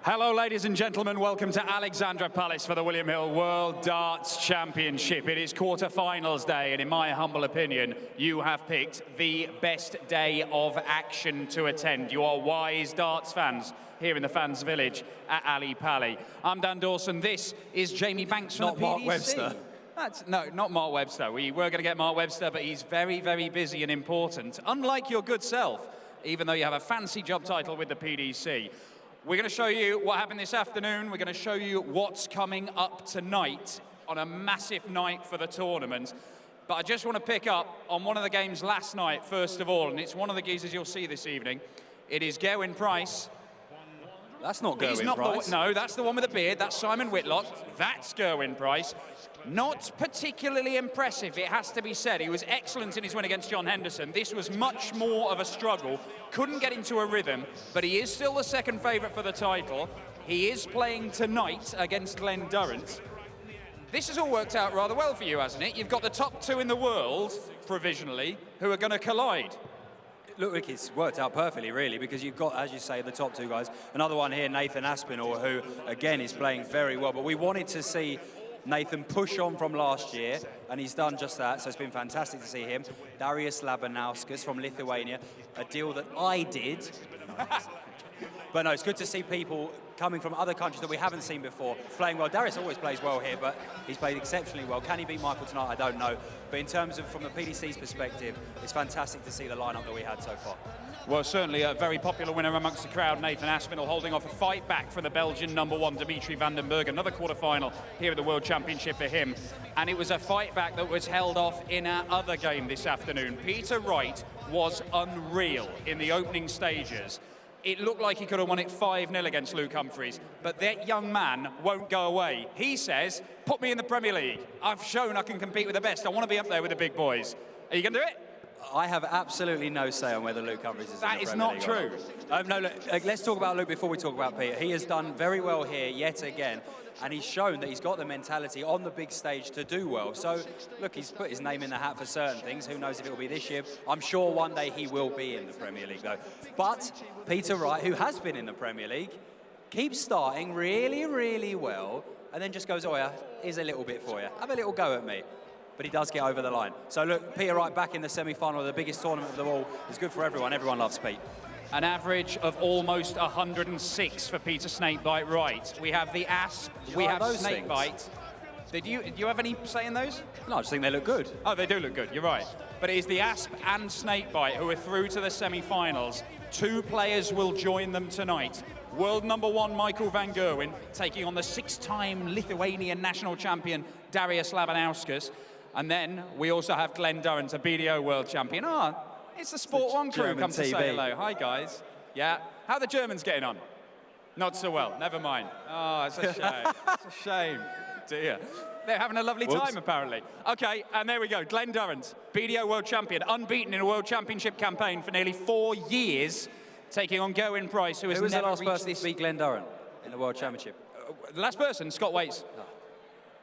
Hello, ladies and gentlemen. Welcome to Alexandra Palace for the William Hill World Darts Championship. It is quarterfinals day, and in my humble opinion, you have picked the best day of action to attend. You are wise darts fans here in the fans' village at Ali Pali. I'm Dan Dawson. This is Jamie Banks from Not the PDC. Mark Webster. No, not Mark Webster. We were going to get Mark Webster, but he's very, very busy and important, unlike your good self, even though you have a fancy job title with the PDC. We're going to show you what happened this afternoon. We're going to show you what's coming up tonight on a massive night for the tournament. But I just want to pick up on one of the games last night, first of all, and it's one of the geezers you'll see this evening. It is Gerwyn Price. That's not Gerwyn Price. No, that's the one with the beard. That's Simon Whitlock. That's Gerwyn Price. Not particularly impressive, it has to be said. He was excellent in his win against John Henderson. This was much more of a struggle. Couldn't get into a rhythm, but he is still the second favourite for the title. He is playing tonight against Glen Durrant. This has all worked out rather well for you, hasn't it? You've got the top two in the world, provisionally, who are going to collide. Look, Rick, it's worked out perfectly, really, because you've got, as you say, the top two guys. Another one here, Nathan Aspinall, who, again, is playing very well. But we wanted to see Nathan push on from last year, and he's done just that, so it's been fantastic to see him. Darius Labanauskas from Lithuania, a deal that I did. But no, it's good to see people coming from other countries that we haven't seen before, playing well. Darius always plays well here, but he's played exceptionally well. Can he beat Michael tonight? I don't know. But in terms of, from the PDC's perspective, it's fantastic to see the lineup that we had so far. Well, certainly a very popular winner amongst the crowd, Nathan Aspinall, holding off a fight back from the Belgian #1, Dimitri van den Berg. Another quarterfinal here at the World Championship for him. And it was a fight back that was held off in our other game this afternoon. Peter Wright was unreal in the opening stages. It looked like he could have won it 5-0 against Luke Humphries, but that young man won't go away. He says, put me in the Premier League. I've shown I can compete with the best. I want to be up there with the big boys. Are you going to do it? I have absolutely no say on whether Luke Humphries is in the Premier League. That is not true. No, look, let's talk about Luke before we talk about Peter. He has done very well here yet again, and he's shown that he's got the mentality on the big stage to do well. So, look, he's put his name in the hat for certain things. Who knows if it will be this year? I'm sure one day he will be in the Premier League, though. But Peter Wright, who has been in the Premier League, keeps starting really, really well, and then just goes, oh yeah, here's a little bit for you. Have a little go at me. But he does get over the line. So look, Peter Wright back in the semi-final of the biggest tournament of them all is good for everyone. Everyone loves Pete. An average of almost 106 for Peter Snakebite Wright. We have the Asp, we have Snakebite. Do you have any say in those? No, I just think they look good. Oh, they do look good, you're right. But it is the Asp and Snakebite who are through to the semi-finals. Two players will join them tonight. World #1 Michael van Gerwen taking on the 6-time Lithuanian national champion Darius Labanauskas. And then we also have Glen Durrant, a BDO world champion. It's the Sport One crew German come to TV. say hello. Hi, guys. Yeah. How are the Germans getting on? Not so well. Never mind. Oh, it's a shame. It's a shame. Dear. They're having a lovely time, apparently. Okay, and there we go. Glen Durrant, BDO world champion, unbeaten in a world championship campaign for nearly 4 years, taking on Gerwyn Price, who has Who was the never last reached person this... to beat Glen Durrant in the World Championship? The last person, Scott Waits.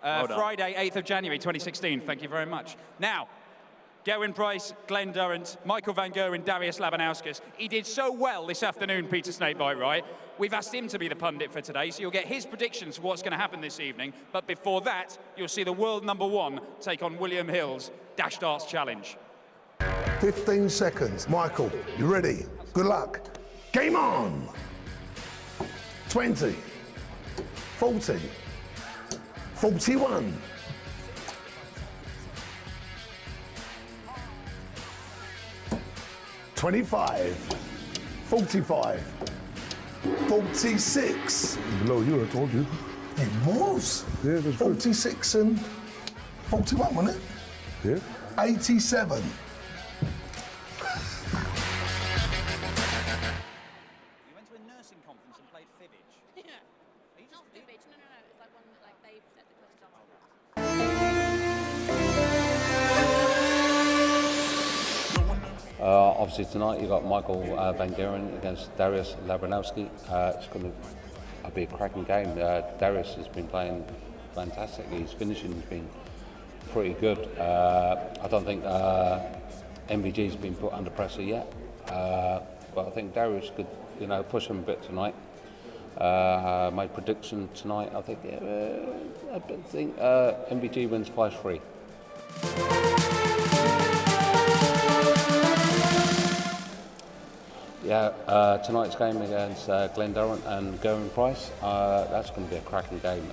Friday, 8th of January, 2016. Thank you very much. Now, Gerwyn Price, Glen Durrant, Michael van Gerwen, Darius Labanauskas. He did so well this afternoon, Peter Snakebite Wright. We've asked him to be the pundit for today, so you'll get his predictions for what's going to happen this evening. But before that, you'll see the world #1 take on William Hill's Dash Darts Challenge. 15 seconds. Michael, you ready? Good luck. Game on! 20, 40, 41, 25, 45, 46. Below you, I told you. It was? Yeah, that's 46 and 41, wasn't it? Yeah. 87. You went to a nursing conference and played fibbage. Yeah. Not fibbage, no. It's like one that like they've set the question. Obviously tonight you've got Michael van Gerwen against Darius Labanauskas. It's going to be a cracking game. Darius has been playing fantastically. His finishing has been pretty good. I don't think MVG's been put under pressure yet, but I think Darius could, push him a bit tonight. My prediction tonight, I think MVG wins 5-3. Yeah, tonight's game against Glen Durrant and Gerwyn Price, that's going to be a cracking game.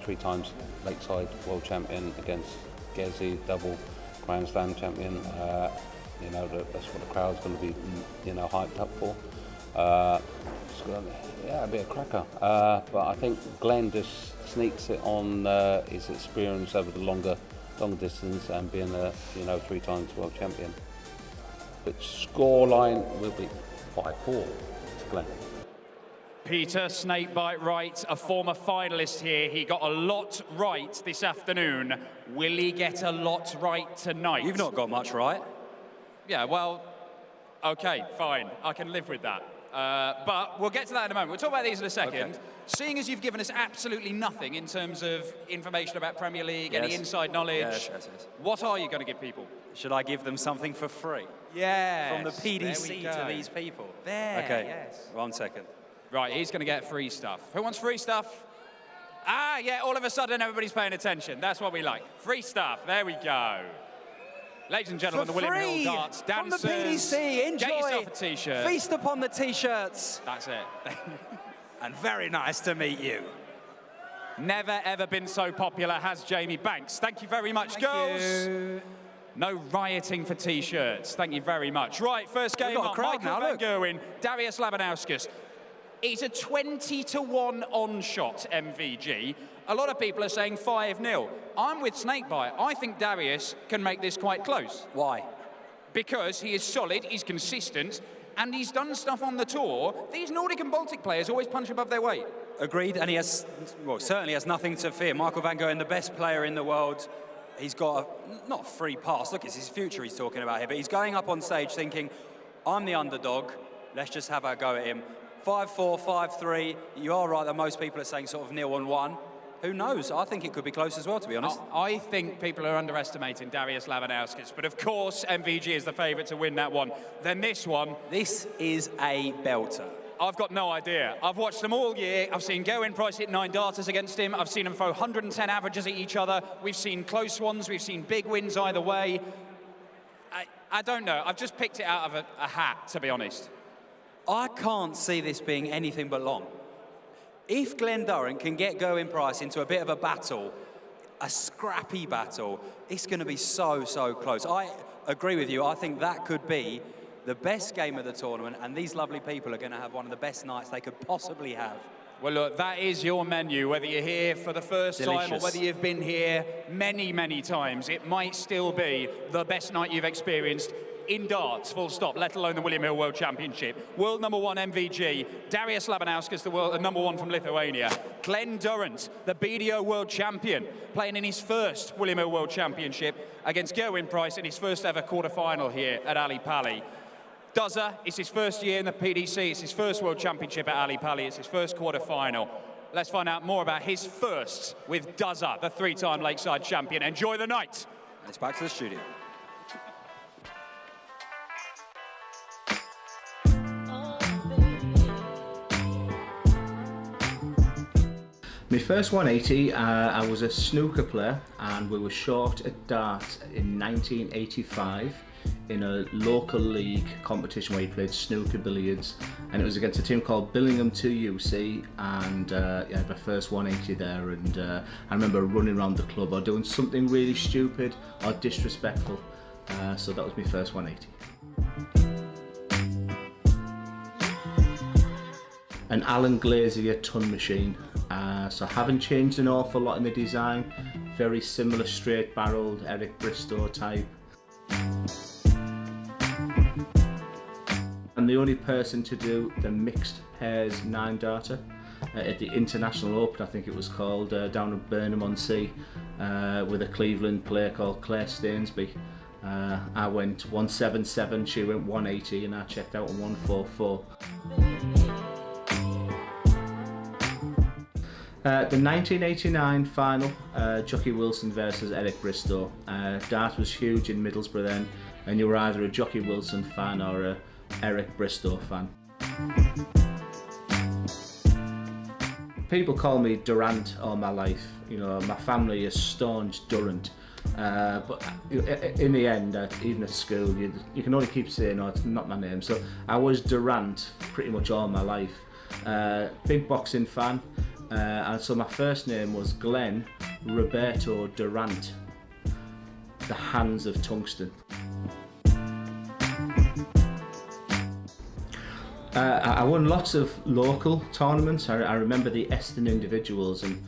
3 times Lakeside World Champion against Gezi, double Grand Slam champion. That's what the crowd's going to be, hyped up for. It'll be a cracker. But I think Glen just sneaks it on his experience over the longer distance and being a 3 times world champion. But scoreline will be 5-4 to Glen. Peter Snakebite Wright, a former finalist here. He got a lot right this afternoon. Will he get a lot right tonight? You've not got much right. Yeah, well, okay, fine. I can live with that. But we'll get to that in a moment. We'll talk about these in a second. Okay. Seeing as you've given us absolutely nothing in terms of information about Premier League, any inside knowledge, yes. What are you going to give people? Should I give them something for free? Yes. From the PDC to these people? There, okay. Yes. 1 second. Right, he's going to get free stuff. Who wants free stuff? Ah, yeah, all of a sudden everybody's paying attention. That's what we like. Free stuff. There we go. Ladies and gentlemen, the William Hill Darts dancers. From the PDC, enjoy. Get yourself a T-shirt. Feast upon the T-shirts. That's it. And very nice to meet you. Never, ever been so popular, has Jamie Banks. Thank you very much, girls. You. No rioting for T-shirts. Thank you very much. Right, first game up. Michael Van Gerwen, Darius Labanauskas. It's a 20-1 on-shot MVG. A lot of people are saying 5-0. I'm with Snakebite. I think Darius can make this quite close. Why? Because he is solid, he's consistent, and he's done stuff on the tour. These Nordic and Baltic players always punch above their weight. Agreed, and he has, certainly has nothing to fear. Michael Van Gerwen, the best player in the world. He's got not a free pass. Look, it's his future he's talking about here, but he's going up on stage thinking, I'm the underdog. Let's just have a go at him. 5-4, 5-3. You are right that most people are saying sort of 0-1. Who knows? I think it could be close as well, to be honest. I think people are underestimating Darius Labanauskas, but of course MVG is the favourite to win that one. Then this one. This is a belter. I've got no idea. I've watched them all year. I've seen Gerwyn Price hit 9 darters against him. I've seen them throw 110 averages at each other. We've seen close ones. We've seen big wins either way. I don't know. I've just picked it out of a hat, to be honest. I can't see this being anything but long. If Glen Durrant can get Gerwyn Price into a bit of a battle, a scrappy battle, it's going to be so, so close. I agree with you. I think that could be the best game of the tournament, and these lovely people are going to have one of the best nights they could possibly have. Well, look, that is your menu, whether you're here for the first time or whether you've been here many, many times. It might still be the best night you've experienced in darts, full stop, let alone the William Hill World Championship. World #1 MVG, Darius Labanauskas, the world #1 from Lithuania. Glen Durrant, the BDO World Champion, playing in his first William Hill World Championship against Gerwyn Price in his first ever quarterfinal here at Ali Pali. Duzza, it's his first year in the PDC, it's his first World Championship at Ali Pali, it's his first quarterfinal. Let's find out more about his first with Duzza, the 3-time Lakeside champion. Enjoy the night. It's back to the studio. My first 180, I was a snooker player and we were short at darts in 1985 in a local league competition where you played snooker billiards, and it was against a team called Billingham 2 UC, and I had my first 180 there, and I remember running around the club or doing something really stupid or disrespectful, so that was my first 180. An Alan Glazier ton machine, so I haven't changed an awful lot in the design, very similar straight barreled Eric Bristow type. I'm the only person to do the mixed pairs 9-darter at the International Open, I think it was called, down at Burnham-on-Sea, with a Cleveland player called Claire Stainsby. I went 177, she went 180, and I checked out on 144. The 1989 final, Jockey Wilson versus Eric Bristow. Dart was huge in Middlesbrough then, and you were either a Jockey Wilson fan or a Eric Bristow fan. People call me Durrant all my life. You know, my family is staunch Durrant. But in the end, even at school, you can only keep saying, "No, it's not my name." So I was Durrant pretty much all my life. Big boxing fan, and so my first name was Glen Roberto Durrant, the Hands of Tungsten. I won lots of local tournaments. I remember the Eston individuals, and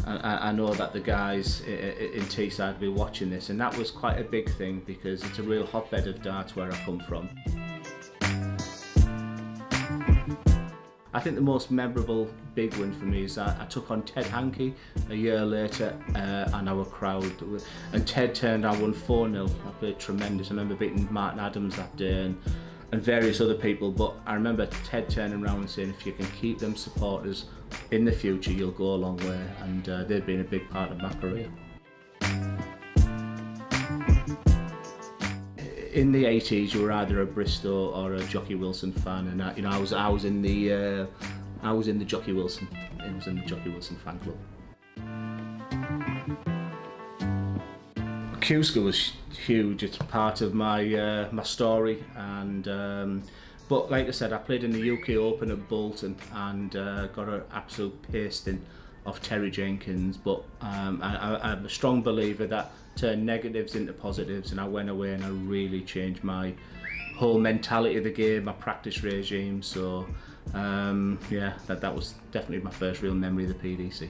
I know that the guys in Teesside will be watching this, and that was quite a big thing because it's a real hotbed of darts where I come from. I think the most memorable big win for me is I took on Ted Hankey a year later, and our crowd, and Ted turned, I won 4-0. I played tremendous. I remember beating Martin Adams that day and various other people, but I remember Ted turning around and saying, if you can keep them supporters in the future, you'll go a long way, and they've been a big part of my career. In the 80s, you were either a Bristow or a Jockey Wilson fan, and I was in the Jockey Wilson. I was in the Jockey Wilson fan club. Q School was huge. It's part of my my story, and but like I said, I played in the UK Open at Bolton and got an absolute pasting of Terry Jenkins. But I'm a strong believer that turn negatives into positives, and I went away and I really changed my whole mentality of the game, my practice regime. So yeah, that was definitely my first real memory of the PDC.